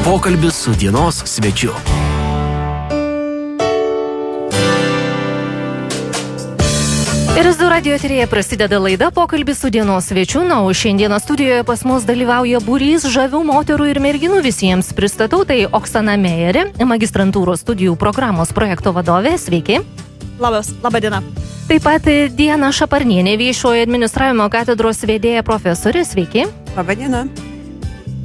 Pokalbis su dienos svečiu. RSD radio eteryje prasideda laida Pokalbis su dienos svečiu, o šiandieną studijoje pas mus dalyvauja būrys žavių moterų ir merginų. Visiems pristatau, tai Oksana Mejerė, magistrantūros studijų programos projekto vadovė. Sveiki. Labą dieną. Taip pat Diana Šaparnienė, viešojo administravimo katedros vedėja profesorė. Sveiki. Labą dieną.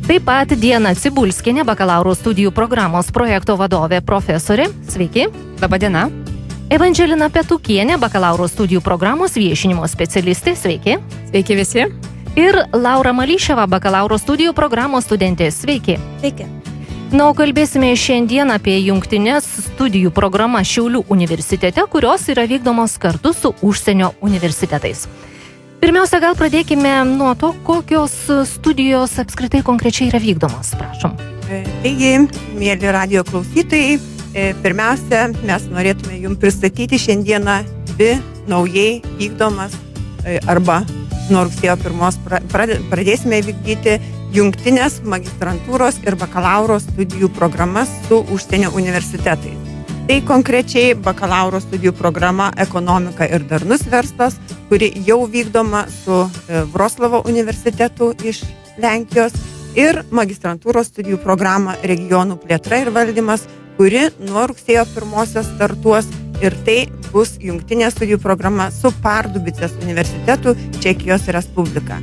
Taip pat Diana Cibulskienė, bakalauro studijų programos projekto vadovė profesorė. Sveiki. Labą dieną. Evangelina Petukienė, bakalauro studijų programos viešinimo specialistė. Sveiki. Sveiki visi. Ir Laura Malyševa, bakalauro studijų programos studentė. Sveiki. Sveiki. Na, o kalbėsime šiandien apie jungtinės studijų programą Šiaulių universitete, kurios yra vykdomos kartu su užsienio universitetais. Pirmiausia, gal pradėkime nuo to, kokios studijos apskritai konkrečiai yra vykdomos. Prašom. Taigi, mėly radio klausytojai, pirmiausia, mes norėtume jums pristatyti šiandieną dvi naujai vykdomas arba nuo rugsėjo 1 pradėsime vykdyti jungtinės magistrantūros ir bakalauro studijų programas su užsienio universitetais. Tai konkrečiai bakalauro studijų programa Ekonomika ir darnus verslas, kuri jau vykdoma su Vroclavo universitetu iš Lenkijos, ir magistrantūros studijų programa Regionų plėtra ir valdymas, kuri nuo rugsėjo 1 startuos, ir tai bus jungtinė studijų programa su Pardubicės universitetu Čekijos Respublika.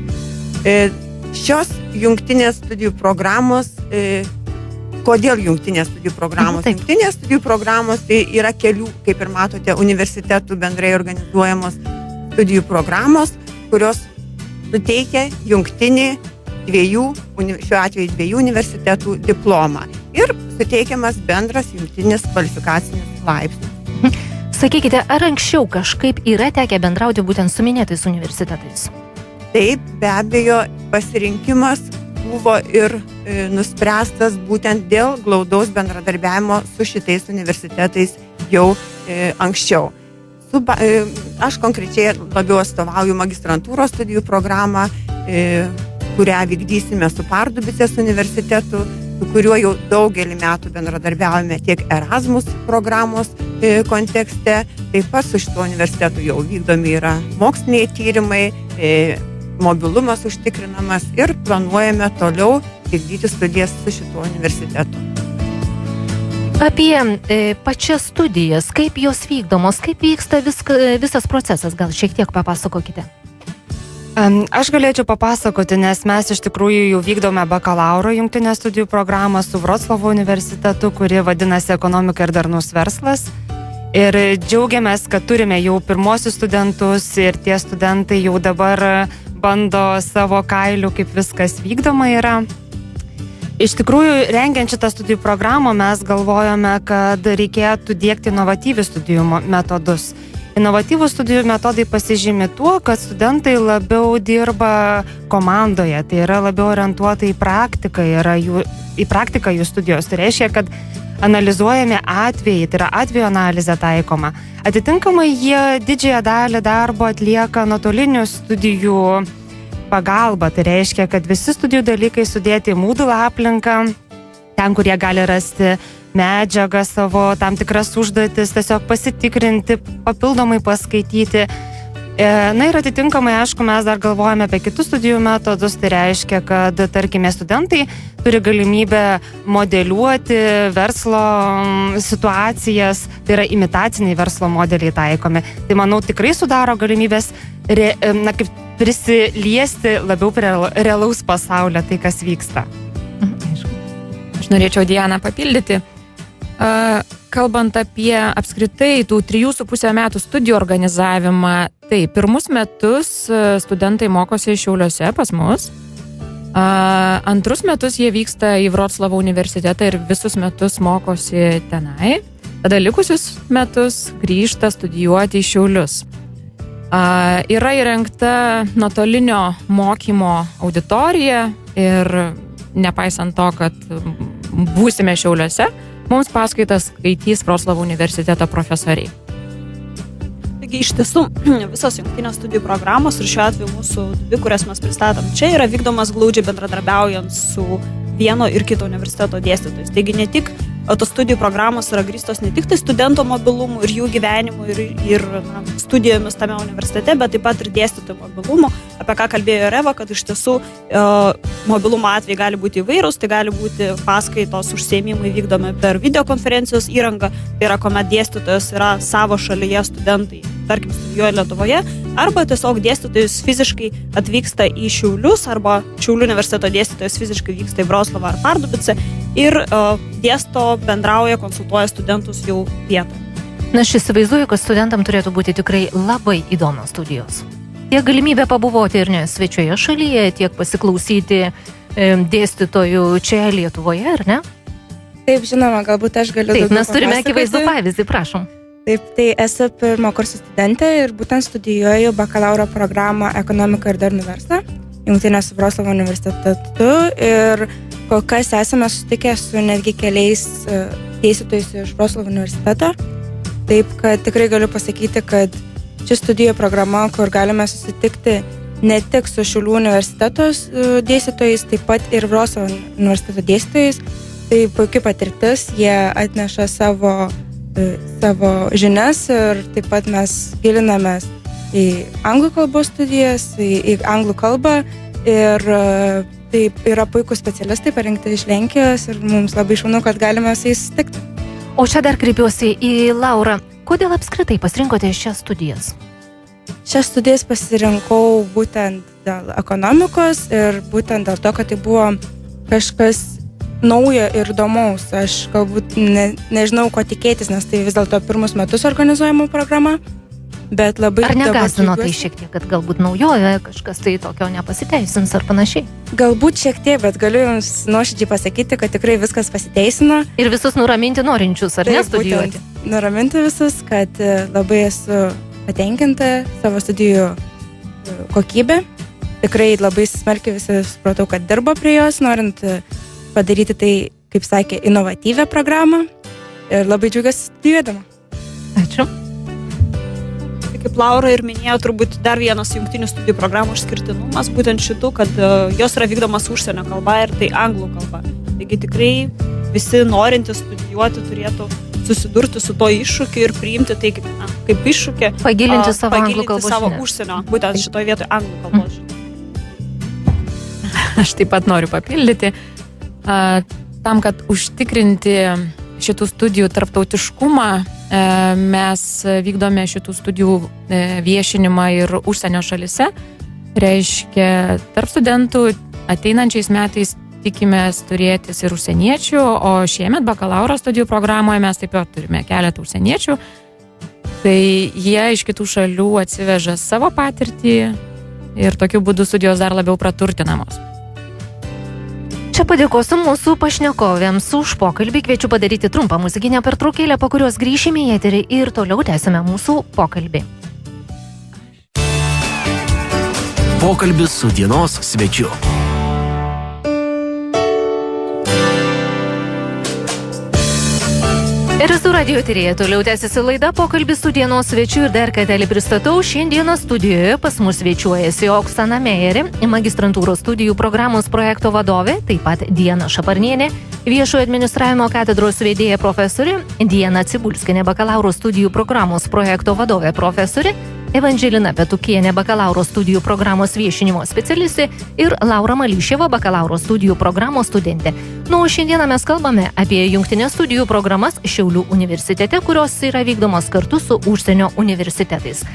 Šios jungtinės studijų programos, kodėl jungtinės studijų programos? Jungtinės studijų programos tai yra kelių, kaip ir matote, universitetų bendrai organizuojamos studijų programos, kurios suteikia jungtinį šiuo atveju dviejų universitetų diplomą ir suteikiamas bendras jungtinis kvalifikacinis laipsnis. Sakykite, ar anksčiau kažkaip yra tekę bendrauti būtent su minėtais universitetais? Taip, be abejo, pasirinkimas buvo ir nuspręstas būtent dėl glaudaus bendradarbiavimo su šitais universitetais jau anksčiau. Aš konkrečiai labiau atstovauju magistrantūros studijų programą, kurią vykdysime su Pardubicės universitetu, su kuriuo jau daugelį metų bendradarbiavome tiek Erasmus programos kontekste, taip pat su šituo universitetu jau vykdomi yra moksliniai tyrimai, mobilumas užtikrinamas ir planuojame toliau vykdyti studijas su šituo universitetu. Apie pačias studijas, kaip jos vykdomos, kaip vyksta visas procesas, gal šiek tiek papasakokite. Aš galėčiau papasakoti, nes mes iš tikrųjų jau vykdome bakalauro jungtinę studijų programą su Vroclavo universitetu, kuri vadinasi Ekonomika ir darnus verslas. Ir džiaugiamės, kad turime jau pirmosius studentus ir tie studentai jau dabar bando savo kailių, kaip viskas vykdoma yra. Iš tikrųjų, rengiant šitą studijų programą, mes galvojame, kad reikėtų diegti inovatyvius studijų metodus. Inovatyvūs studijų metodai pasižymi tuo, kad studentai labiau dirba komandoje, tai yra labiau orientuota į praktiką, į praktiką jų studijos. Tai reiškia, kad analizuojami atvejai, tai yra atvejo analizė taikoma. Atitinkamai jie didžiąją dalį darbo atlieka nuotolinių studijų pagalba. Tai reiškia, kad visi studijų dalykai sudėti į Moodle aplinką, ten, kur jie gali rasti medžiagą savo, tam tikras užduotis, tiesiog pasitikrinti, papildomai paskaityti. Na ir atitinkamai, aišku, mes dar galvojame apie kitus studijų metodus, tai reiškia, kad, tarkime, studentai turi galimybę modeliuoti verslo situacijas, tai yra imitaciniai verslo modeliai taikomi. Tai, manau, tikrai sudaro galimybės kaip prisiliesti labiau prie realaus pasaulio, tai kas vyksta. Aš norėčiau Dianą papildyti. Kalbant apie apskritai tų 3,5 metų studijų organizavimą, tai pirmus metus studentai mokosi Šiauliuose pas mus. Antrus metus jie vyksta į Vroclavo universitetą ir visus metus mokosi tenai. Tada likusius metus grįžta studijuoti į Šiaulius. Yra įrengta nuotolinio mokymo auditorija ir nepaisant to, kad būsime Šiauliuose, mums paskaitas skaitys Vroclavo universiteto profesoriai. Taigi iš tiesų visos jungtinės studijų programos ir šiuo atveju mūsų dvi, kurias mes pristatom čia, yra vykdomas glaudžiai bendradarbiaujant su vieno ir kito universiteto dėstytojus. Taigi ne tik tos studijų programos yra grįstos ne tik tai studento mobilumu ir jų gyvenimu ir studijomis tame universitete, bet taip pat ir dėstytojų mobilumu, apie ką kalbėjo Eva, kad iš tiesų mobilumo atvejai gali būti įvairūs, tai gali būti paskaitos užsiėmimai vykdomi per videokonferencijos įrangą, tai yra, kuomet dėstytojas yra savo šalyje studentai, tarkim, studijuoja Lietuvoje, arba tiesiog dėstytojas fiziškai atvyksta į Šiaulius, arba Šiaulių universiteto dėstytojas fiziškai vyksta į Vroclavą ar Pardubicę ir dėsto, bendrauja, konsultuoja studentus jau vietą. Na, aš įsivaizduoju, kad studentam turėtų būti tikrai labai įdomios studijos. Tiek galimybė pabuvoti ir ne svečioje šalyje, tiek pasiklausyti dėstytojų čia Lietuvoje, ar ne? Taip, žinoma, galbūt aš galiu Taip, daugiau mes turime papasakoti. akivaizdų pavyzdį, prašom. Taip, tai esu pirmo kurso studentė ir būtent studijuoju bakalauro programą ekonomiką ir darnų verslą Jungtinės Vroclavo universitetu ir kol kas esame susitikę su netgi keliais dėstytojais iš Vroclavo universiteto. Taip, kad tikrai galiu pasakyti, kad ši studijų programa, kur galime susitikti ne tik su Šiaulių universiteto dėstytojais, taip pat ir Vroclavo universiteto dėstytojais, tai puikia patirtis, jie atneša savo žinias ir taip pat mes gilinamės į anglų kalbos studijas, į anglų kalbą ir taip yra puikūs specialistai parinkti iš Lenkijos ir mums labai šaunu, kad galime su jais susitikti. O čia dar kreipiuosi į Laurą. Kodėl apskritai pasirinkote šias studijas? Šias studijas pasirinkau būtent dėl ekonomikos ir būtent dėl to, kad tai buvo kažkas naujo ir įdomaus. Aš galbūt nežinau, ko tikėtis, nes tai vis dėlto pirmus metus organizuojama programa, bet labai... Ar negąsdino tai šiek tiek, kad galbūt naujovė kažkas tai tokio nepasiteisins ar panašiai? Galbūt šiek tiek, bet galiu Jums nuoširdžiai pasakyti, kad tikrai viskas pasiteisino. Ir visus nuraminti norinčius, ar ne, studijuoti? Nuraminti visus, kad labai esu patenkinta savo studijų kokybę. Tikrai labai smarkiai visi supratau, kad dirbo prie jos, norint padaryti tai, kaip sakė, inovatyvią programą ir labai džiaugiuosi studijuodama. Ačiū. Kaip Laura ir minėjo, turbūt dar vienas jungtinių studijų programų išskirtinumas, būtent šitų, kad jos yra vykdomas užsienio kalba ir tai anglų kalba. Taigi tikrai visi norintys studijuoti turėtų susidurti su to iššūkiu ir priimti tai kaip iššūkį. Pagilinti savo anglų kalbos savo žinias. užsienio, būtent šitoje vietoje anglų kalbos žinias. Aš taip pat noriu papildyti. Tam, kad užtikrinti šitų studijų tarptautiškumą, mes vykdome šitų studijų viešinimą ir užsienio šalise. Reiškia, tarp studentų ateinančiais metais tikimės turėtis ir užsieniečių, o šiemet bakalauro studijų programoje mes taip pat turime keletą užsieniečių. Tai jie iš kitų šalių atsiveža savo patirtį ir tokiu būdu studijos dar labiau praturtinamos. Čia padėkosiu mūsų pašnekovėms už pokalbį. Kviečiu padaryti trumpą muzikinę pertraukėlę, po kurios grįšime į eterį ir toliau tęsime mūsų pokalbį. Pokalbis su dienos svečiu. RSU radio tyrėje toliau tęsiasi laida Pokalbis su dienos svečiu ir dar kartelį pristatau. Šiandieną studijoje pas mus svečiuojasi Oksana Mejerė, magistrantūros studijų programos projekto vadovė, taip pat Diana Šaparnienė, viešojo administravimo katedros vedėja profesorė, Diana Cibulskienė, bakalauro studijų programos projekto vadovė profesorė, Evangelina Petukienė, bakalauro studijų programos viešinimo specialistė ir Laura Malyševa, bakalauro studijų programos studentė. O šiandieną mes kalbame apie jungtinės studijų programas Šiaulių universitete, kurios yra vykdomos kartu su užsienio universitetais.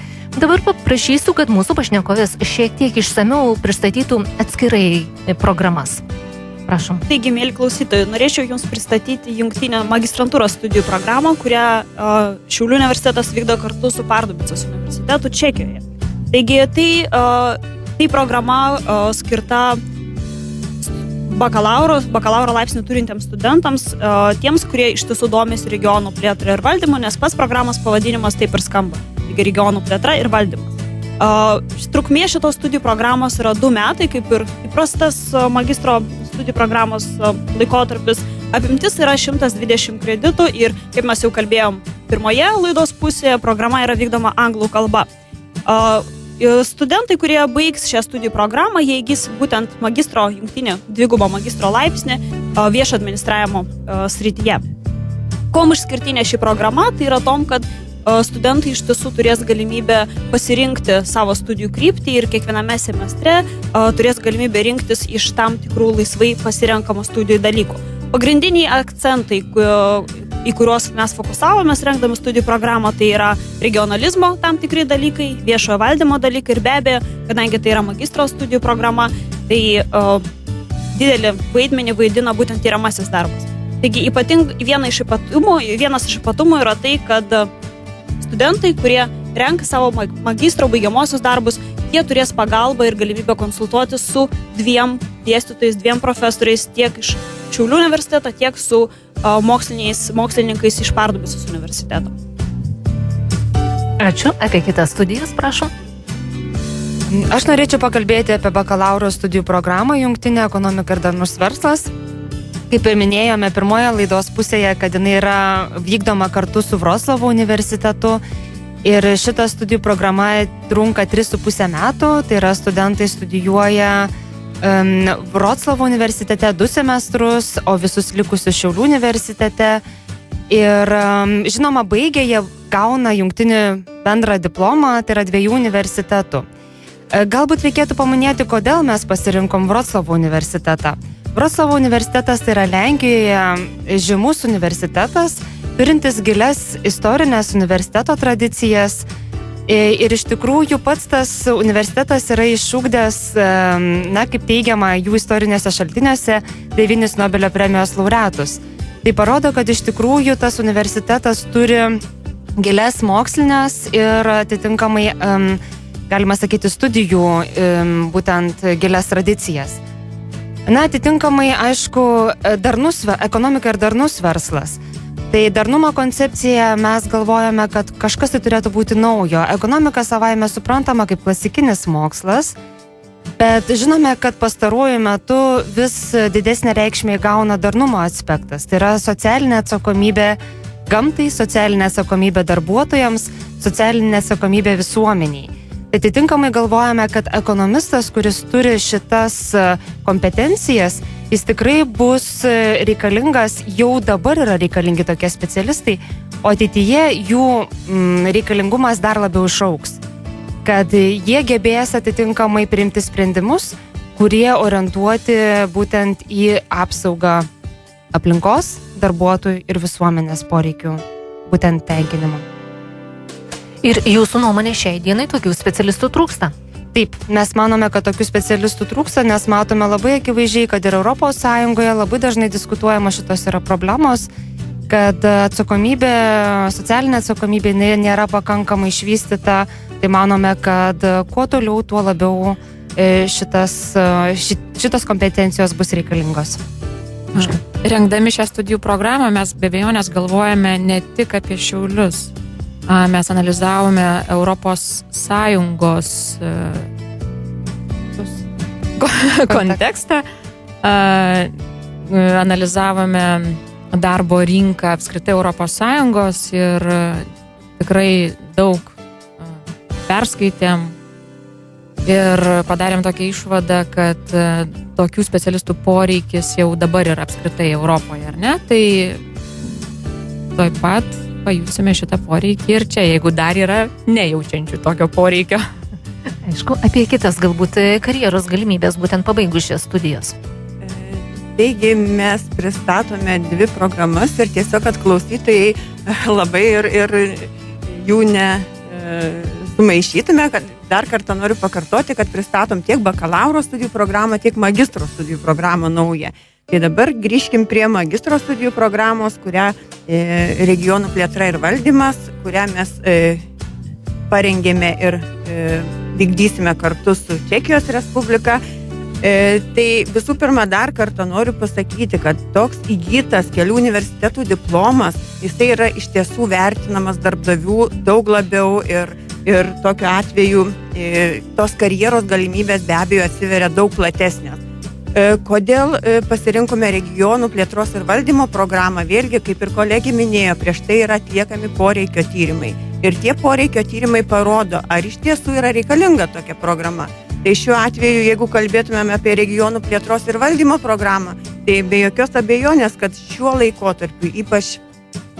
Dabar paprašysiu, kad mūsų pašnekovės šiek tiek išsamiau pristatytų atskirai programas. Prašom. Taigi, mėly klausytojai, norėčiau Jums pristatyti jungtinę magistrantūros studijų programą, kurią Šiaulių universitetas vykdo kartu su Pardubicos universitetu Čekijoje. Taigi, tai programa skirta bakalauro laipsnį turintiems studentams, tiems, kurie iš tiesų domisi regionų plėtra ir valdymu, nes pats programos pavadinimas taip ir skamba. Taigi, regionų plėtra ir valdymas. Trukmė šitos studijų programos yra 2 metai, kaip ir įprastas magistro studijų programos laikotarpis. Apimtis yra 120 kreditų ir, kaip mes jau kalbėjom pirmoje laidos pusėje, programa yra vykdoma anglų kalba. studentai, kurie baigs šią studijų programą, jie įgys būtent magistro, jungtinį dvigubą magistro laipsnį viešo administravimo srityje. Kuom išskirtinė ši programa, tai yra tom, kad studentai iš tiesų turės galimybę pasirinkti savo studijų kryptį ir kiekviename semestre turės galimybę rinktis iš tam tikrų laisvai pasirenkamų studijų dalykų. Pagrindiniai akcentai, į kuriuos mes fokusavomės rengdami studijų programą, tai yra regionalizmo tam tikri dalykai, viešojo valdymo dalykai ir be abejo, kadangi tai yra magistro studijų programa, tai didelį vaidmenį vaidina būtent tiriamasis darbas. Taigi vienas iš ypatumų yra tai, kad studentai, kurie renka savo magistro baigiamosius darbus, jie turės pagalbą ir galimybę konsultuoti su 2 dėstytojais, 2 profesoriais tiek iš Šiaulių universiteto, tiek su mokslininkais iš Pardubices universiteto. Ačiū. Apie kitas studijas, prašom. Aš norėčiau pakalbėti apie bakalauro studijų programą Jungtinė ekonomika ir darnus verslas. Kaip ir minėjome pirmoje laidos pusėje, kad jinai yra vykdoma kartu su Vroclavo universitetu ir šita studijų programa trunka 3,5 metų, tai yra studentai studijuoja Vroclavo universitete 2 semestrus, o visus likusius Šiaulių universitete ir žinoma, baigę jie gauna jungtinį bendrą diplomą, tai yra 2 universitetų. Galbūt reikėtų paminėti, kodėl mes pasirinkom Vroclavo universitetą. Vroclavo universitetas tai yra Lenkijoje žymus universitetas, turintis gilias istorinės universiteto tradicijas ir iš tikrųjų pats tas universitetas yra išugdęs, kaip teigiama jų istorinėse šaltiniuose, 9 Nobelio premijos laureatus. Tai parodo, kad iš tikrųjų tas universitetas turi gilias mokslinės ir atitinkamai, galima sakyti, studijų būtent gilias tradicijas. Atitinkamai, aišku, ekonomika ir darnus verslas. Tai darnumo koncepcija mes galvojame, kad kažkas tai turėtų būti naujo. Ekonomika savaime suprantama kaip klasikinis mokslas, bet žinome, kad pastaruoju metu vis didesnė reikšmė gauna darnumo aspektas. Tai yra socialinė atsakomybė gamtai, socialinė atsakomybė darbuotojams, socialinė atsakomybė visuomeniai. Atitinkamai galvojame, kad ekonomistas, kuris turi šitas kompetencijas, jis tikrai bus reikalingas, jau dabar yra reikalingi tokie specialistai, o ateityje jų reikalingumas dar labiau išaugs. Kad jie gebės atitinkamai priimti sprendimus, kurie orientuoti būtent į apsaugą aplinkos, darbuotojų ir visuomenės poreikių būtent tenkinimą. Ir jūsų nuomonė šiai dienai tokių specialistų trūksta? Taip, mes manome, kad tokių specialistų trūksta, nes matome labai akivaizdžiai, kad ir Europos Sąjungoje labai dažnai diskutuojama šitos yra problemos, kad atsakomybė, socialinė atsakomybė nėra pakankamai išvystyta, tai manome, kad kuo toliau, tuo labiau šitos kompetencijos bus reikalingos. Rengdami šią studijų programą mes be abejonės galvojame ne tik apie Šiaulius. Mes analizavome Europos Sąjungos kontekstą, analizavome darbo rinką apskritai Europos Sąjungos ir tikrai daug perskaitėm ir padarėm tokią išvadą, kad tokių specialistų poreikis jau dabar yra apskritai Europoje, ar ne? Tai taip pat pajusime šitą poreikį ir čia, jeigu dar yra nejaučiančių tokio poreikio. Aišku, apie kitas galbūt karjeros galimybės būtent pabaigus šias studijas. Taigi mes pristatome 2 programas ir tiesiog, kad klausytojai labai ir jų sumaišytume, kad dar kartą noriu pakartoti, kad pristatom tiek bakalauro studijų programą, tiek magistro studijų programą naują. Tai dabar grįžkim prie magistro studijų programos, kurią regionų plėtra ir valdymas, kurią mes parengėme ir vykdysime kartu su Čekijos Respublika. Tai visų pirma, dar kartą noriu pasakyti, kad toks įgytas kelių universitetų diplomas, jisai yra iš tiesų vertinamas darbdavių daug labiau ir tokiu atveju tos karjeros galimybės be abejo atsiveria daug platesnės. Kodėl pasirinkome regionų plėtros ir valdymo programą? Vėlgi, kaip ir kolegė minėjo, prieš tai yra atliekami poreikio tyrimai. Ir tie poreikio tyrimai parodo, ar iš tiesų yra reikalinga tokia programa. Tai šiuo atveju, jeigu kalbėtumėm apie regionų plėtros ir valdymo programą, tai be jokios abejonės, kad šiuo laikotarpiu ypač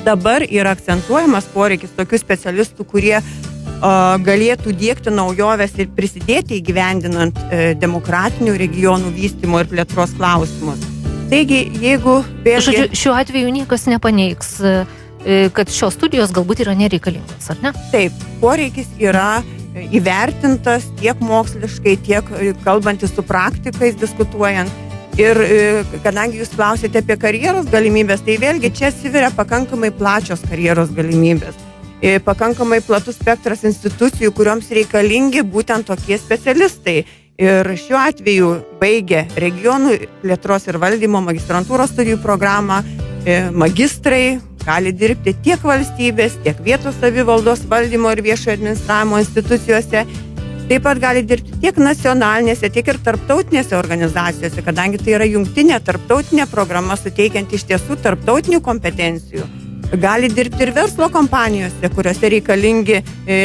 dabar yra akcentuojamas poreikis tokių specialistų, kurie galėtų diegti naujoves ir prisidėti įgyvendinant demokratinių regionų vystymo ir plėtros klausimus. Taigi, jeigu... Žodžiu, šiuo atveju niekas nepaneigs, kad šios studijos galbūt yra nereikalingos, ar ne? Taip, poreikis yra įvertintas tiek moksliškai, tiek kalbantis su praktikais, diskutuojant. Ir kadangi jūs klausėte apie karjeros galimybės, tai vėlgi čia atsiveria pakankamai plačios karjeros galimybės. Pakankamai platus spektras institucijų, kurioms reikalingi būtent tokie specialistai. Ir šiuo atveju baigė regionų plėtros ir valdymo magistrantūros studijų programą, magistrai gali dirbti tiek valstybės, tiek vietos savivaldos valdymo ir viešojo administravimo institucijose. Taip pat gali dirbti tiek nacionalinėse, tiek ir tarptautinėse organizacijose, kadangi tai yra jungtinė tarptautinė programa suteikianti iš tiesų tarptautinių kompetencijų. Gali dirbti ir verslo kompanijose, kuriuose reikalingi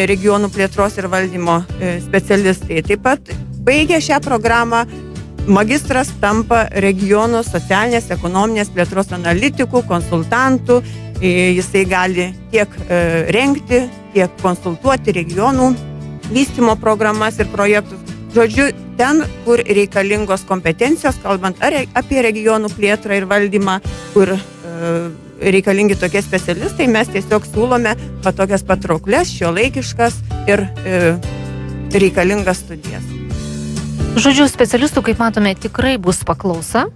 regionų plėtros ir valdymo specialistai. Taip pat baigę šią programą, magistras tampa regionų socialinės, ekonominės plėtros analitikų, konsultantų. Jisai gali tiek rengti, tiek konsultuoti regionų vystymo programas ir projektus. Žodžiu, ten, kur reikalingos kompetencijos, kalbant apie regionų plėtrą ir valdymą, kur reikalingi tokie specialistai, mes tiesiog siūlome tokias patrauklės, šiuolaikiškas ir reikalingas studijas. Žodžiu, specialistų, kaip matome, tikrai bus paklausa.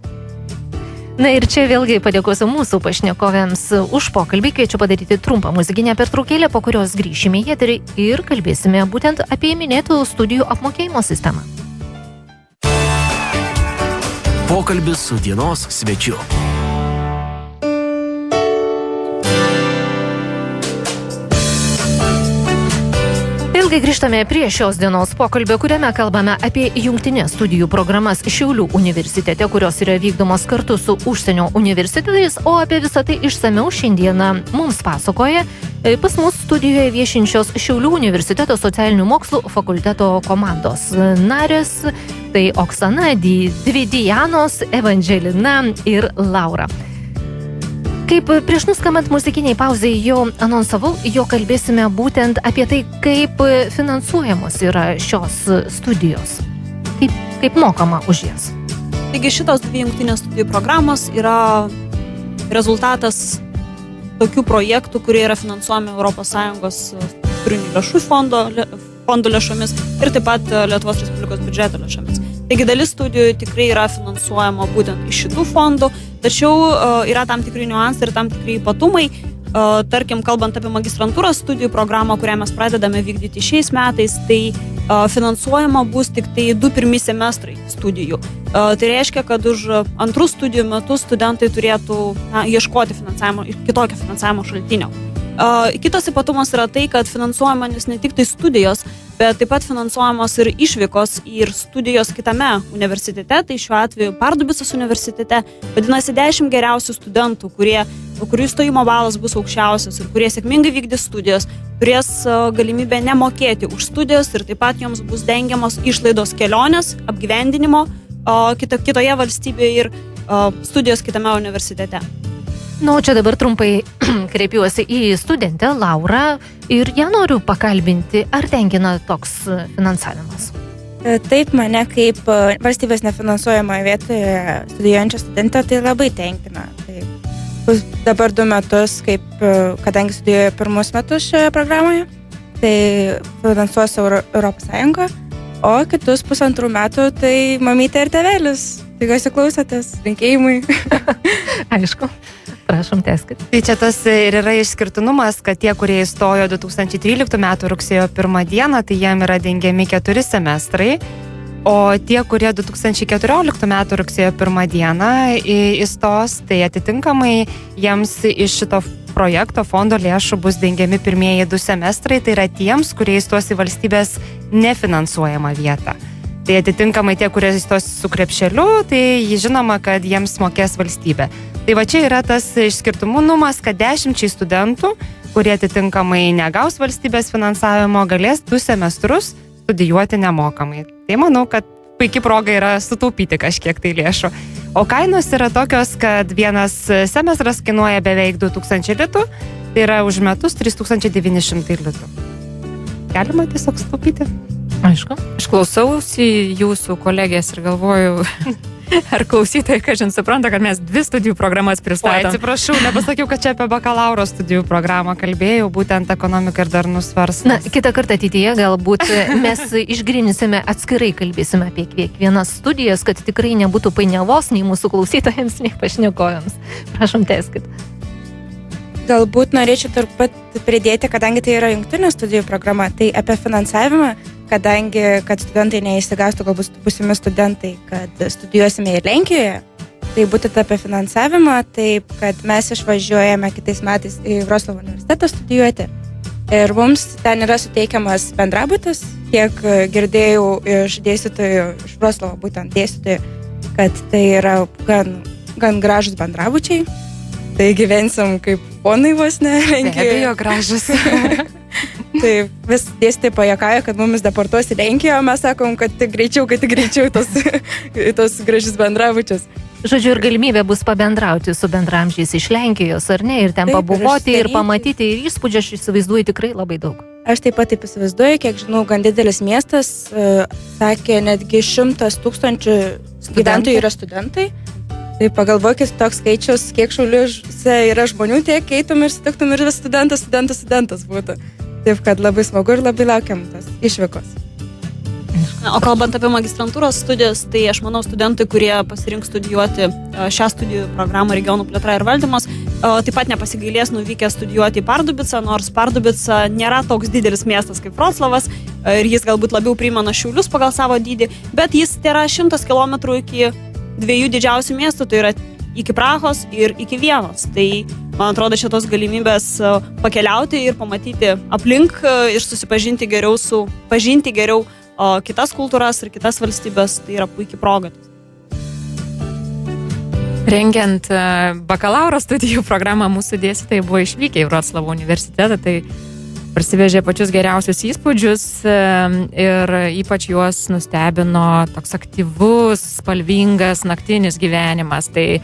Na ir čia vėlgi padėkosiu mūsų pašnekovėms už pokalbį. Kviečiu padaryti trumpą muzikinę pertraukėlę, po kurios grįšime į eterį ir kalbėsime būtent apie minėtų studijų apmokėjimo sistemą. Pokalbis su dienos svečiu. Ilgai grįžtame prie šios dienos pokalbio, kuriame kalbame apie jungtinės studijų programas Šiaulių universitete, kurios yra vykdomos kartu su užsienio universitetais, o apie visą tai išsamiau šiandieną mums pasakoja pas mus studijoje viešinčios Šiaulių universiteto socialinių mokslų fakulteto komandos narės, tai Oksana, dvi Dianos, Evangelina ir Laura. Kaip prieš nuskambant muzikiniai pauzai jau anonsavau, jo kalbėsime būtent apie tai, kaip finansuojamos yra šios studijos, kaip mokama už jas. Taigi šitos dvi jungtinės studijų programos yra rezultatas tokių projektų, kurie yra finansuojami ES struktūrinių lėšų fondo lėšomis ir taip pat Lietuvos Respublikos biudžeto lėšomis. Taigi dalis studijų tikrai yra finansuojama būtent iš šitų fondų, tačiau yra tam tikri niuansai ir tam tikri ypatumai. Tarkim, kalbant apie magistrantūros studijų programą, kurią mes pradedame vykdyti šiais metais, tai finansuojama bus tik tai 2 pirmi semestrai studijų. Tai reiškia, kad už antrus studijų metus studentai turėtų ieškoti kitokio finansavimo šaltinio. Kitas ypatumas yra tai, kad finansuojamas ne tik tai studijos, bet taip pat finansuojamos ir išvykos ir studijos kitame universitete, tai šiuo atveju Pardubicos universitete, vadinasi 10 geriausių studentų, kurių stojimo balas bus aukščiausias ir kurie sėkmingai vykdys studijos, turės galimybę nemokėti už studijas ir taip pat joms bus dengiamos išlaidos kelionės, apgyvendinimo kitoje valstybėje ir studijos kitame universitete. Na, o čia dabar trumpai kreipiuosi į studentę Laurą ir ją noriu pakalbinti, ar tenkina toks finansavimas. Taip, mane kaip valstybės nefinansuojamoje vietoje studijuojančią studentę tai labai tenkina. Tai dabar 2 metus, kadangi studijuoju pirmus metus šioje programoje, tai finansuosiu ES, o kitus 1,5 metų tai mamytė ir tėvelis. Tikiuosi klausotės, linkėjimai. Aišku. Prašom, tęskit. Tai čia tas ir yra išskirtinumas, kad tie, kurie įstojo 2013 metų rugsėjo 1 dieną, tai jiem yra dengiami 4 semestrai, o tie, kurie 2014 metų rugsėjo 1 dieną įstos, tai atitinkamai jiems iš šito projekto fondo lėšų bus dengiami pirmieji 2 semestrai, tai yra tiems, kurie įstos į valstybės nefinansuojamą vietą. Tai atitinkamai tie, kurie įstos su krepšeliu, tai žinoma, kad jiems mokės valstybė. Tai va čia yra tas išskirtinumas, kad 10 studentų kurie atitinkamai negaus valstybės finansavimo, galės 2 semestrus studijuoti nemokamai. Tai manau, kad puikiai proga yra sutaupyti kažkiek tai lėšų. O kainos yra tokios, kad vienas semestras kainuoja beveik 2000 litų, tai yra už metus 3900 litų. Galima tiesiog sutaupyti. Aišku. Aš klausausi jūsų kolegės ir galvoju, ar klausytojai, kažin supranta, kad mes 2 studijų programas pristatom. Atsiprašau, nepasakiau, kad čia apie bakalauro studijų programą kalbėjau, būtent ekonomika ir darnus verslas. Na, kitą kartą ateityje galbūt mes išgryninsime atskirai, kalbėsime apie kiekvienas studijas, kad tikrai nebūtų painiavos nei mūsų klausytojams, nei pašnekovėms. Prašom, tęskit. Galbūt norėčiau tarp pat pridėti, kadangi tai yra jungtinė studijų programa, tai apie finansavimą, kadangi, kad studentai neįsigastų, galbūt būsimi studentai, kad studijuosime ir Lenkijoje, tai būtent apie finansavimą, taip, kad mes išvažiuojame kitais metais į Vroclavo universitetą studijuoti ir mums ten yra suteikiamas bendrabutis, kiek girdėjau iš dėstytojų, iš Vroclavo būtent dėstytojų, kad tai yra gan gražus bendrabučiai. Tai gyvensim kaip ponai vos ne Lenkijoje. Be abejo, gražus. Tai vis dėstytojai pajuokauja, kad mumis deportuos į Lenkiją, o mes sakom, kad tik greičiau tos gražius bendrabučius. Žodžiu, ir galimybė bus pabendrauti su bendramžiais iš Lenkijos, ar ne, ir ten Taip, pabuvoti, ir ir pamatyti, ir įspūdžių aš įsivaizduoju tikrai labai daug. Aš taip pat taip įsivaizduoju, kiek žinau, gan didelis miestas, sakė, netgi 100 000 gyventojų yra studentai. Tai pagalvokit toks skaičius, kiek Šiauliuose yra žmonių, tiek eitum ir sutiktum ir studentas būtų. Taip, kad labai smagu ir labai laukiam tos išvykos. O kalbant apie magistrantūros studijas, tai aš manau, studentai, kurie pasirinks studijuoti šią studijų programą regionų plėtra ir valdymas, taip pat nepasigailės nuvykę studijuoti į Pardubicą, nors Pardubica nėra toks didelis miestas kaip Vroclavas ir jis galbūt labiau primena Šiaulius pagal savo dydį, bet jis yra 100 km iki 2 didžiausių miestų, tai yra iki Prahos ir iki Vienos. Tai, man atrodo, šitos galimybės pakeliauti ir pamatyti aplink ir susipažinti geriau pažinti geriau kitas kultūras ir kitas valstybės, tai yra puikiai proga. Rengiant bakalauro studijų programą, mūsų dėstytojai buvo išvykę į Vroclavo universitetą, tai parsivežė pačius geriausius įspūdžius ir ypač juos nustebino toks aktyvus, spalvingas naktinis gyvenimas. Tai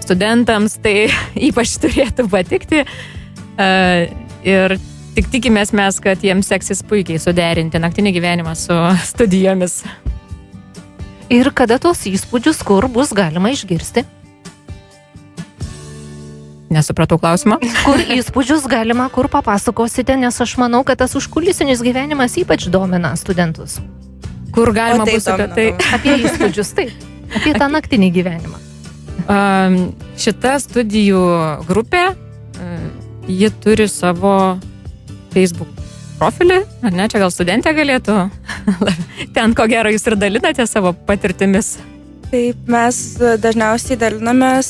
studentams tai ypač turėtų patikti ir tik tikimės mes, kad jiems seksis puikiai suderinti naktinį gyvenimą su studijomis. Ir kada tos įspūdžius, kur bus galima išgirsti? Nesupratau klausimą. Kur įspūdžius galima, kur papasakosite, nes aš manau, kad tas užkulisinis gyvenimas ypač domina studentus. Kur galima bus apie įspūdžius, taip, apie tą naktinį gyvenimą. Šita studijų grupė, ji turi savo Facebook profilį, ar ne, čia gal studentė galėtų, ten ko gero jūs ir dalinate savo patirtimis. Taip, mes dažniausiai dalinamės,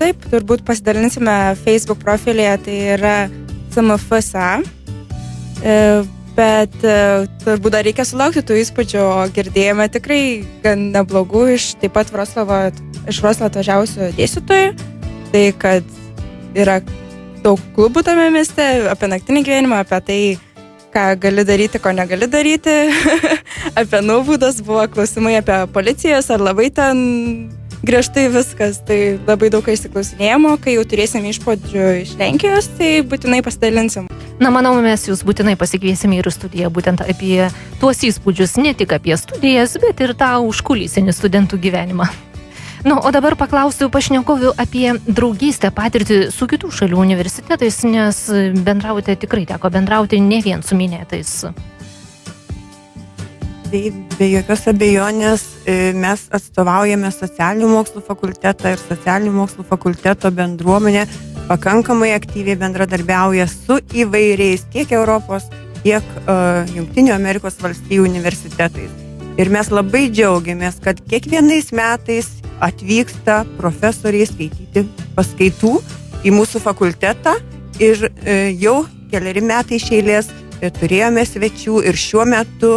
taip, turbūt pasidalinsime Facebook profilėje, tai yra CMFSA, bet turbūt dar reikia sulaukti tų įspūdžių, o girdėjome tikrai gan neblogų taip pat iš Vroclavo atvažiavusių dėstytojų, tai kad yra daug klubų tame mieste, apie naktinį gyvenimą, apie tai, ką gali daryti, ko negali daryti, apie nuobaudas, buvo klausimai apie policijos, ar labai ten griežtai viskas, tai labai daug išsiklausinėjimo, kai jau turėsim išpūdžių iš Lenkijos, tai būtinai pasidalinsim. Na, manau, mes jūs būtinai pasikviesime ir studiją, būtent apie tuos įspūdžius, ne tik apie studijas, bet ir tą užkulisinį studentų gyvenimą. Nu, o dabar paklausiu pašnekovių apie draugystę patirtį su kitų šalių universitetais, nes tikrai teko bendrauti ne vien su minėtais. Tai be jokios abejonės mes atstovaujame socialinių mokslų fakultetą ir socialinių mokslų fakulteto bendruomenė pakankamai aktyviai bendradarbiauja su įvairiais tiek Europos, tiek Jungtinių Amerikos valstijų universitetais. Ir mes labai džiaugiamės, kad kiekvienais metais atvyksta profesoriai skaityti paskaitų į mūsų fakultetą ir jau keleri metai iš eilės turėjome svečių ir šiuo metu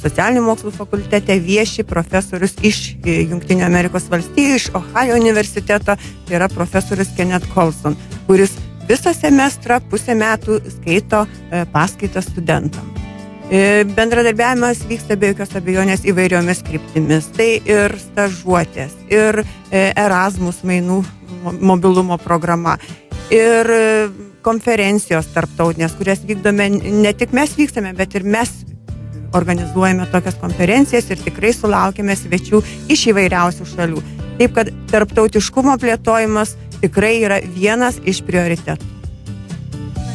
socialinių mokslų fakultete vieši profesorius iš Jungtinių Amerikos valstijų, iš Ohajo universiteto, tai yra profesorius Kenneth Colson, kuris visą semestrą, pusę metų skaito paskaitas studentam. Bendradarbiavimas vyksta be jokios abejonės įvairiomis kryptimis. Tai ir stažuotės, ir Erasmus mainų mobilumo programa, ir konferencijos tarptautinės, kurias vykdome, ne tik mes vykstame, bet ir mes organizuojame tokias konferencijas ir tikrai sulaukime svečių iš įvairiausių šalių. Taip, kad tarptautiškumo plėtojimas tikrai yra vienas iš prioritetų.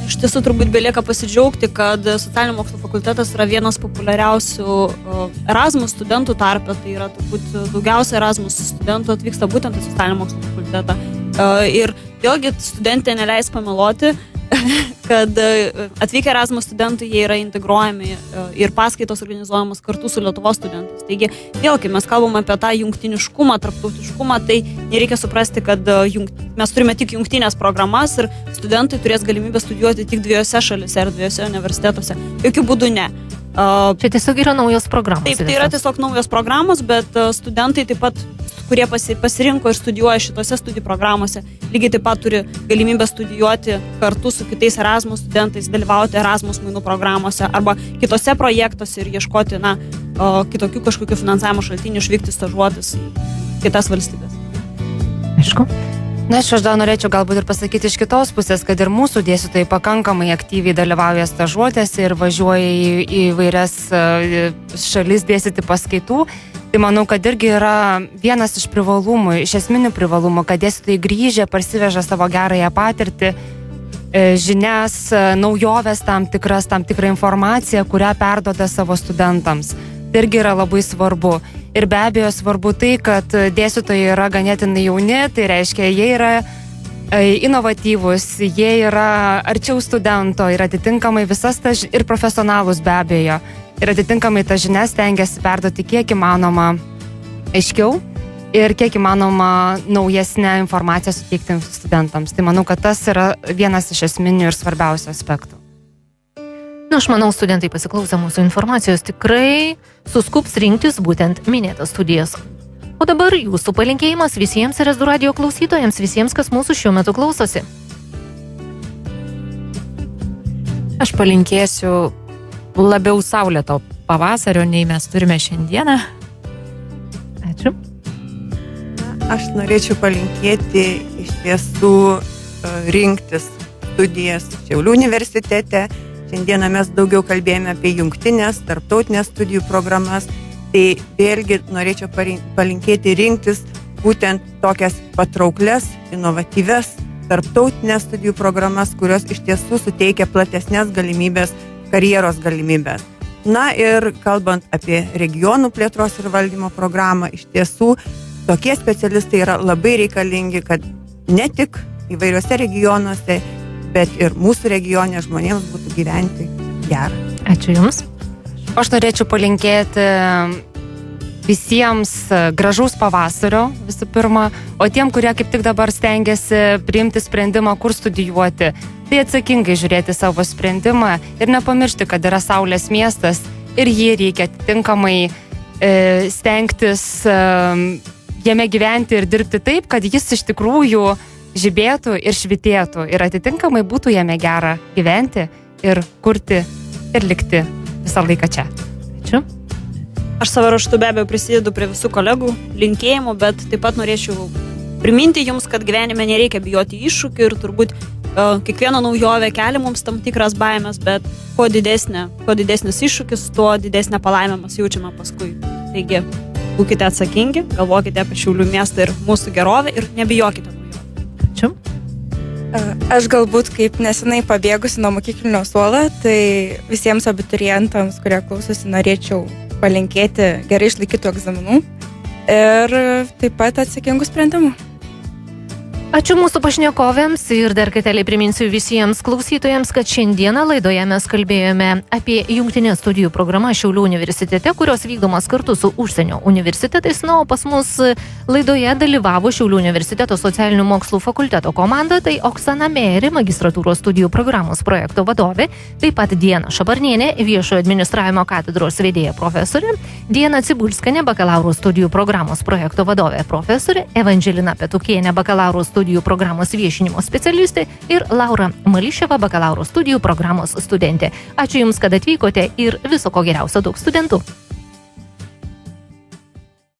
Iš tiesų turbūt belieka pasidžiaugti, kad socialinių mokslų fakultetas yra vienas populiariausių Erasmus studentų tarpe, tai yra turbūt daugiausia Erasmus studentų atvyksta būtent į socialinių mokslų fakultetą. Ir vėlgi studentė neleis pameluoti, kad atvykę Erasmus studentai jie yra integruojami ir paskaitos organizuojamos kartu su Lietuvos studentais. Taigi, vėlgi, mes kalbam apie tą jungtiniškumą, tarptautiškumą, tai nereikia suprasti, kad mes turime tik jungtinės programas ir studentai turės galimybę studijuoti tik 2 šalyse ar 2 universitetuose. Jokių būdų ne. Čia tiesiog yra naujos programos. Taip, tai yra tiesiog naujos programos, bet studentai taip pat, kurie pasirinko ir studijuoja šitose studijų programuose, lygiai taip pat turi galimybę studijuoti kartu su kitais Erasmus studentais, dalyvauti Erasmus mainų programuose arba kitose projektuose ir ieškoti kitokių kažkokių finansavimo šaltinių, išvykti stažuotis į kitas valstybės. Aišku. Na, aš dar norėčiau galbūt ir pasakyti iš kitos pusės, kad ir mūsų dėstytojai pakankamai aktyviai dalyvauja stažuotėse ir važiuoja į vairias šalis dėstyti paskaitų. Tai manau, kad irgi yra vienas iš privalumų, iš esminių privalumų, kad dėstytojai grįžę parsiveža savo gerąją patirtį, žinias, naujoves tam tikrą informaciją, kurią perduoda savo studentams. Tai irgi yra labai svarbu. Ir be abejo svarbu tai, kad dėstytojai yra ganėtinai jauni, tai reiškia, jie yra inovatyvūs, jie yra arčiau studento ir atitinkamai visas tas ir profesionalus be abejo. Ir atitinkamai tas žinias stengiasi perduoti kiek įmanoma aiškiau ir kiek įmanoma naujesnę informaciją suteikti studentams. Tai manau, kad tas yra vienas iš esminių ir svarbiausių aspektų. Na, aš manau, studentai pasiklausę mūsų informacijos tikrai suskubs rinktis būtent minėtas studijas. O dabar jūsų palinkėjimas visiems RS2 radio klausytojams, visiems, kas mūsų šiuo metu klausosi. Aš palinkėsiu labiau saulėto pavasario, nei mes turime šiandieną. Ačiū. Aš norėčiau palinkėti iš tiesų rinktis studijas Šiaulių universitete. Šiandieną mes daugiau kalbėjome apie jungtinės, tarptautinės studijų programas. Tai vėlgi norėčiau palinkėti rinktis būtent tokias patrauklias, inovatyvias, tarptautinės studijų programas, kurios iš tiesų suteikia platesnės galimybės, karjeros galimybės. Na ir kalbant apie regionų plėtros ir valdymo programą, iš tiesų tokie specialistai yra labai reikalingi, kad ne tik įvairiuose regionuose, bet ir mūsų regione žmonėms būtų gyventi gerą. Ačiū Jums. Aš norėčiau palinkėti visiems gražaus pavasario visų pirma, o tiem, kurie kaip tik dabar stengiasi priimti sprendimą, kur studijuoti, tai atsakingai žiūrėti savo sprendimą ir nepamiršti, kad yra Saulės miestas ir jį reikia atitinkamai stengtis jame gyventi ir dirbti taip, kad jis iš tikrųjų žibėtų ir švitėtų ir atitinkamai būtų jame gera gyventi ir kurti ir likti visą laiką čia. Ačiū. Aš savo ruožtu be abejo prisidedu prie visų kolegų linkėjimų, bet taip pat norėčiau priminti jums, kad gyvenime nereikia bijoti iššūkių ir turbūt kiekviena naujovė kelia mums tam tikras baimės, bet kuo didesnis iššūkis, tuo didesnė palaimė mes jaučiame paskui. Taigi, būkite atsakingi, galvokite apie Šiaulių miestą ir mūsų gerovę ir nebijokite naujovę. Ačiū. Aš galbūt kaip nesenai pabėgusi nuo mokyklinio suolo, tai visiems abiturientams, kurie klausosi, norėčiau palinkėti gerai išlaikytų egzaminų ir taip pat atsakingų sprendimų. Ačiū mūsų pašnekovėms ir dar kartelį priminsiu visiems klausytojams, kad šiandieną laidoje mes kalbėjome apie jungtinės studijų programą Šiaulių universitete, kurios vykdomos kartu su užsienio universitetais. Na, o pas mus laidoje dalyvavo Šiaulių universiteto socialinių mokslų fakulteto komanda, tai Oksana Meri, magistratūros studijų programos projekto vadovė, taip pat Diana Šabarnienė, viešojo administravimo katedros vedėja profesorė, Diana Cibulskienė, bakalauro studijų programos projekto vadovė profesorė, Evangelina Petukienė, bakalauro studijų studijų programos viešinimo specialistė ir Laura Mališeva, bakalauro studijų programos studentė. Ačiū Jums, kad atvykote ir viso ko geriausio daug studentų.